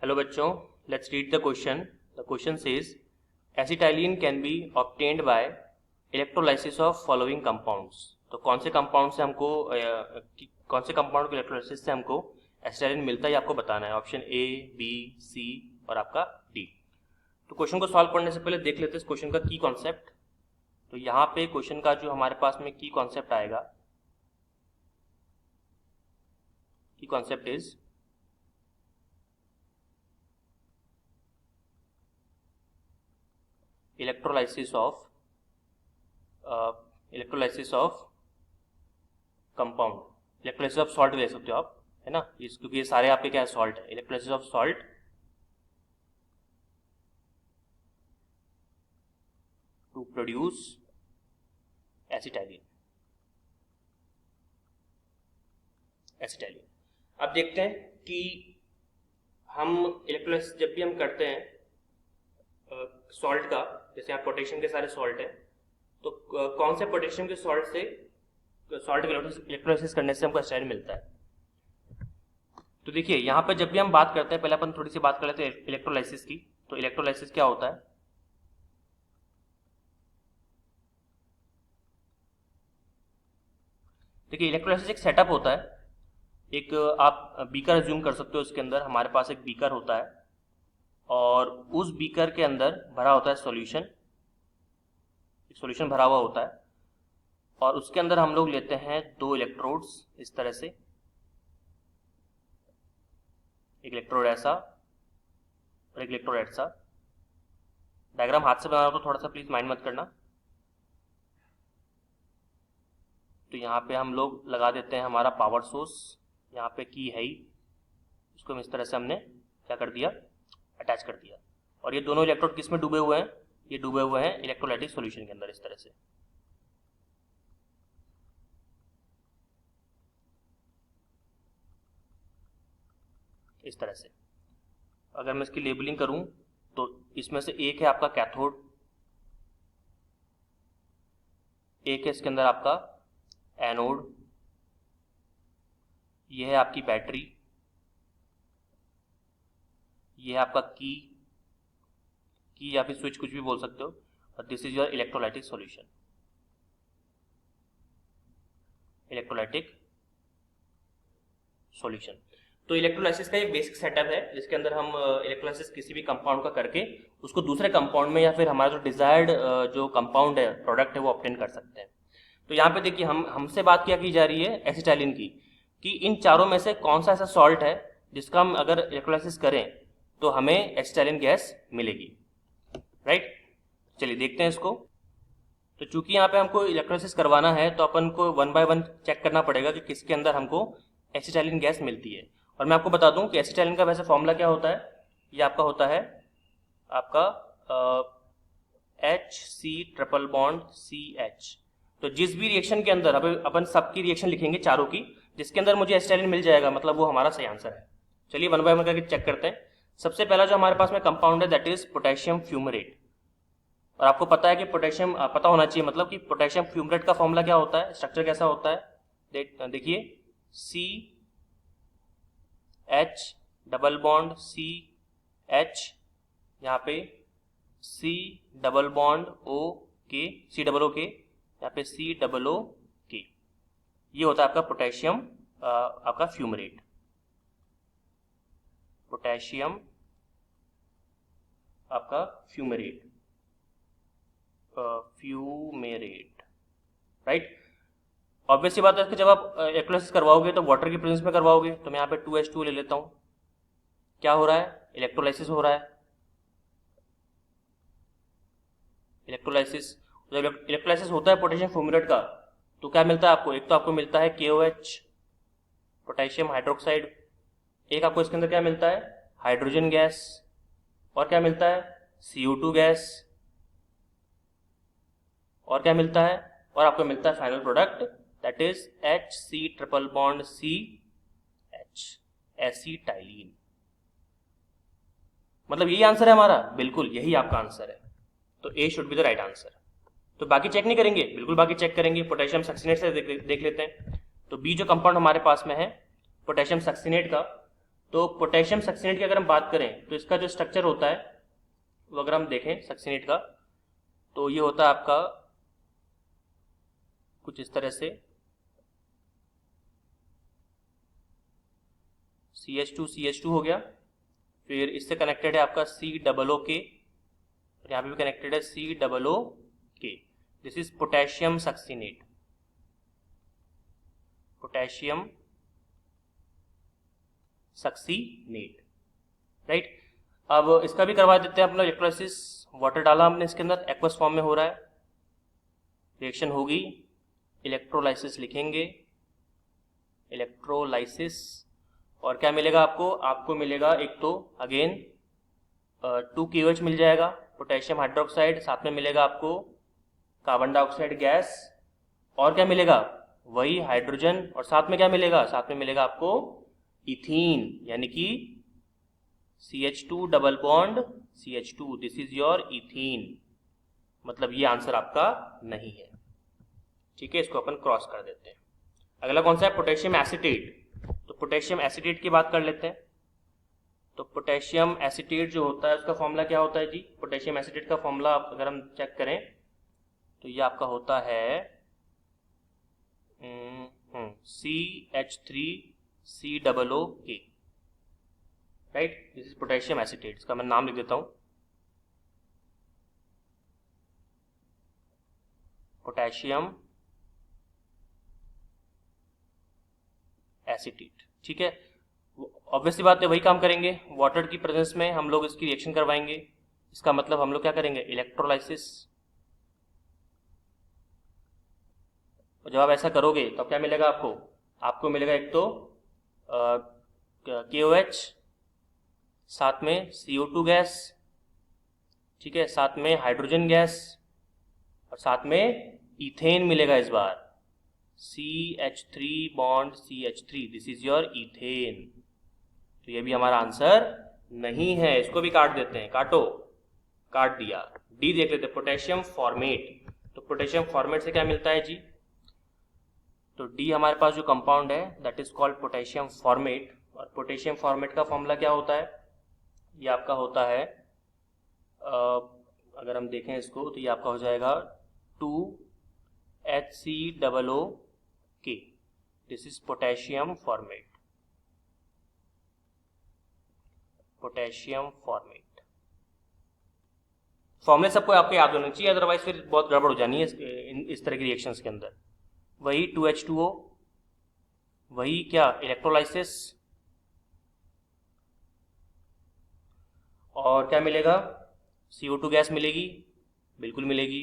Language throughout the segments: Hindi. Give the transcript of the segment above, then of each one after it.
हेलो बच्चों, let's read the question. The question says acetylene can be obtained by electrolysis of following compounds. तो कौन से कंपाउंड से हमको कौन से कंपाउंड के इलेक्ट्रोलाइसिस से हमको एसिटाइलिन मिलता है ये आपको बताना है. ऑप्शन ए, बी, सी और आपका डी. तो क्वेश्चन को सॉल्व करने से पहले देख लेते हैं इस क्वेश्चन का की कॉन्सेप्ट. तो यहाँ पे क्वेश्चन का जो हमारे पास में की कॉन्सेप्ट आएगा, की concept is electrolysis of compound. Electrolysis of salt ले सकते हो आप, है ना, क्योंकि ये सारे आपके क्या है, सॉल्ट है. Electrolysis of salt to produce acetylene. अब देखते हैं कि हम इलेक्ट्रोलाइसिस जब भी हम करते हैं सॉल्ट का, जैसे यहाँ पोटेशियम के सारे सॉल्ट है, तो कौन से पोटेशियम के सॉल्ट से सॉल्ट के इलेक्ट्रोलाइसिस करने से हमको एसिटाइलिन मिलता है. तो देखिए यहाँ पे जब भी हम बात करते हैं, पहले अपन थोड़ी सी बात कर लेते हैं इलेक्ट्रोलाइसिस की. तो इलेक्ट्रोलाइसिस क्या होता है? देखिए इलेक्ट्रोलाइसिस एक सेटअप होता है. एक आप बीकर अज्यूम कर सकते हो, इसके अंदर हमारे पास एक बीकर होता है और उस बीकर के अंदर भरा होता है सॉल्यूशन. सॉल्यूशन भरा हुआ होता है और उसके अंदर हम लोग लेते हैं दो इलेक्ट्रोड्स इस तरह से. एक इलेक्ट्रोड ऐसा और एक इलेक्ट्रोड ऐसा. डायग्राम हाथ से बना रहा हो तो थोड़ा सा प्लीज माइंड मत करना. तो यहाँ पे हम लोग लगा देते हैं हमारा पावर सोर्स. यहाँ पे की है ही, इसको हम इस तरह से हमने क्या कर दिया, अटैच कर दिया. और ये दोनों इलेक्ट्रोड किस में डूबे हुए हैं? ये डूबे हुए हैं इलेक्ट्रोलाइटिक सॉल्यूशन के अंदर इस तरह से. इस तरह से अगर मैं इसकी लेबलिंग करूं तो इसमें से एक है आपका कैथोड, एक है इसके अंदर आपका एनोड, ये है आपकी बैटरी, ये है आपका की या फिर स्विच, कुछ भी बोल सकते हो. और this is your electrolytic solution. Electrolytic solution. तो इलेक्ट्रोलाइसिस का एक बेसिक सेटअप है जिसके अंदर हम इलेक्ट्रोलाइसिस किसी भी कंपाउंड का करके उसको दूसरे कंपाउंड में या फिर हमारा जो डिजायर्ड जो कंपाउंड है, प्रोडक्ट है, वो ऑब्टेन कर सकते हैं. तो यहाँ पे देखिए हमसे बात क्या की जा रही है एसिटाइलिन की, कि इन चारों में से कौन सा ऐसा सॉल्ट है जिसका हम अगर इलेक्ट्रोलाइसिस करें तो हमें एसिटाइलिन गैस मिलेगी. राइट, चलिए देखते हैं इसको. तो चूंकि यहाँ पे हमको इलेक्ट्रोलाइसिस करवाना है तो अपन को वन बाय वन चेक करना पड़ेगा कि किसके अंदर हमको एसिटाइलिन गैस मिलती है. और मैं आपको बता दूं कि एसिटाइलिन का वैसे फॉर्मूला क्या होता है. ये आपका होता है आपका HC∭CH. तो जिस भी रिएक्शन के अंदर अपन सबकी रिएक्शन लिखेंगे चारों की, जिसके अंदर मुझे एसिटाइलिन मिल जाएगा, मतलब वो हमारा सही आंसर है. चलिए वन बाय वन करके चेक करते हैं. सबसे पहला जो हमारे पास में कंपाउंड है दैट इज पोटेशियम फ्यूमरेट. और आपको पता है कि पोटेशियम पता होना चाहिए, मतलब कि पोटेशियम फ्यूमरेट का फॉर्मूला क्या होता है, स्ट्रक्चर कैसा होता है. देखिए CH डबल बॉन्ड CH, यहाँ पे C double bond OK, C�XX, यहाँ पे C�XX. ये होता है आपका पोटेशियम आपका फ्यूमरेट. पोटेशियम आपका फ्यूमरेट, राइट. ऑब्वियस सी बात है कि जब आप इलेक्ट्रोलाइसिस करवाओगे तो वाटर की प्रेजेंस में करवाओगे. तो मैं यहाँ पे 2H2 ले लेता हूँ. क्या हो रहा है? इलेक्ट्रोलाइसिस हो रहा है. इलेक्ट्रोलाइसिस, जब इलेक्ट्रोलाइसिस होता है पोटेशियम फ्यूमरेट का तो क्या मिलता है आपको? एक तो आपको मिलता है KOH, पोटेशियम हाइड्रोक्साइड. एक आपको इसके अंदर क्या मिलता है? Hydrogen gas. और क्या मिलता है? CO2 gas. और क्या मिलता है? और आपको मिलता है final product that is HC∭CH, acetylene. मतलब यही आंसर है हमारा. बिल्कुल यही आपका आंसर है. तो A should be the right answer. तो बाकी चेक नहीं करेंगे? बिल्कुल बाकी चेक करेंगे. पोटेशियम सक्सिनेट से देख लेते हैं. तो B जो कंपाउंड हमारे पास में है पोटेशियम सक्सिनेट का, तो पोटेशियम सक्सीनेट की अगर हम बात करें तो इसका जो स्ट्रक्चर होता है वो अगर हम देखें सक्सीनेट का, तो ये होता है आपका कुछ इस तरह से CH2 हो गया, फिर इससे कनेक्टेड है आपका COOK, यहाँ पे भी कनेक्टेड है COOK। This is potassium succinate, potassium succinate, right. अब इसका भी करवा देते हैं अपना इलेक्ट्रोलाइसिस। वाटर डाला हमने इसके अंदर, एक्वस फॉर्म में हो रहा है, रिएक्शन होगी, इलेक्ट्रोलाइसिस लिखेंगे, इलेक्ट्रोलाइसिस, और क्या मिलेगा आपको? आपको मिलेगा एक तो अगेन 2KOH मिल जाएगा, पोटेशियम हाइड्रोक्साइड, साथ में मिलेगा आपको कार्बन डाइऑक्साइड गैस, और क्या मिलेगा? वही हाइड्रोजन, और साथ में क्या मिलेगा? साथ में मिलेगा आपको इथीन, यानी कि CH2 double bond CH2, this is your ethene. मतलब ये आंसर आपका नहीं है, ठीक है, इसको अपन क्रॉस कर देते हैं। अगला कौन सा है? Potassium acetate. तो पोटेशियम एसीटेट की बात कर लेते हैं। तो पोटेशियम एसीटेट जो होता है उसका फॉर्मूला क्या होता है जी? पोटेशियम एसीटेट का फॉर्मूला अगर हम चेक करें तो ये आपका होता है CH3COOK, right. This is potassium acetate. इसका मैं नाम लिख देता हूं, पोटेशियम एसीटेट, ठीक है। ऑब्वियसली बात है, वही काम करेंगे, वाटर की प्रेजेंस में हम लोग इसकी रिएक्शन करवाएंगे। इसका मतलब हम लोग क्या करेंगे? इलेक्ट्रोलाइसिस। जब आप ऐसा करोगे तो क्या मिलेगा आपको? आपको मिलेगा एक तो KOH, साथ में CO2 गैस, ठीक है, साथ में हाइड्रोजन गैस, और साथ में इथेन मिलेगा इस बार, CH3 bond CH3, this is your ethane. तो ये भी हमारा आंसर नहीं है, इसको भी काट देते हैं, काटो, काट दिया। डी देख लेते हैं, पोटेशियम फॉर्मेट। तो पोटेशियम फॉर्मेट से क्या मिलता है जी? तो डी हमारे पास जो कंपाउंड है that is called potassium format, और पोटेशियम फॉर्मेट का फॉर्मूला क्या होता है? ये आपका होता है अगर हम देखें इसको तो ये आपका हो जाएगा 2HCOOK, this is potassium format, potassium format. फॉर्मूले सबको आपको याद होने चाहिए, अदरवाइज फिर बहुत गड़बड़ हो जानी है इस तरह की रिएक्शंस के अंदर। वही 2H2O, वही क्या? इलेक्ट्रोलाइसिस, और क्या मिलेगा? CO2 गैस मिलेगी, बिल्कुल मिलेगी।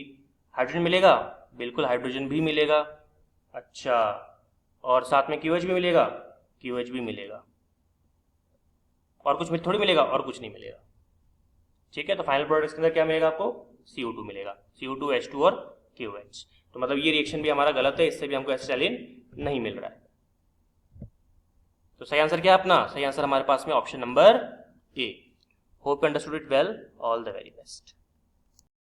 हाइड्रोजन मिलेगा, बिल्कुल हाइड्रोजन भी मिलेगा। अच्छा, और साथ में QH भी मिलेगा, QH भी मिलेगा, और कुछ थोड़ी मिलेगा, और कुछ नहीं मिलेगा, ठीक है। तो फाइनल प्रोडक्ट के अंदर क्या मिलेगा आपको? CO2 मिलेगा, CO2 H2 और QH। तो मतलब ये रिएक्शन भी हमारा गलत है, इससे भी हमको एसिटाइलिन नहीं मिल रहा है। तो सही आंसर क्या है अपना? सही आंसर हमारे पास में option number A. Hope you understood it well, all the very best.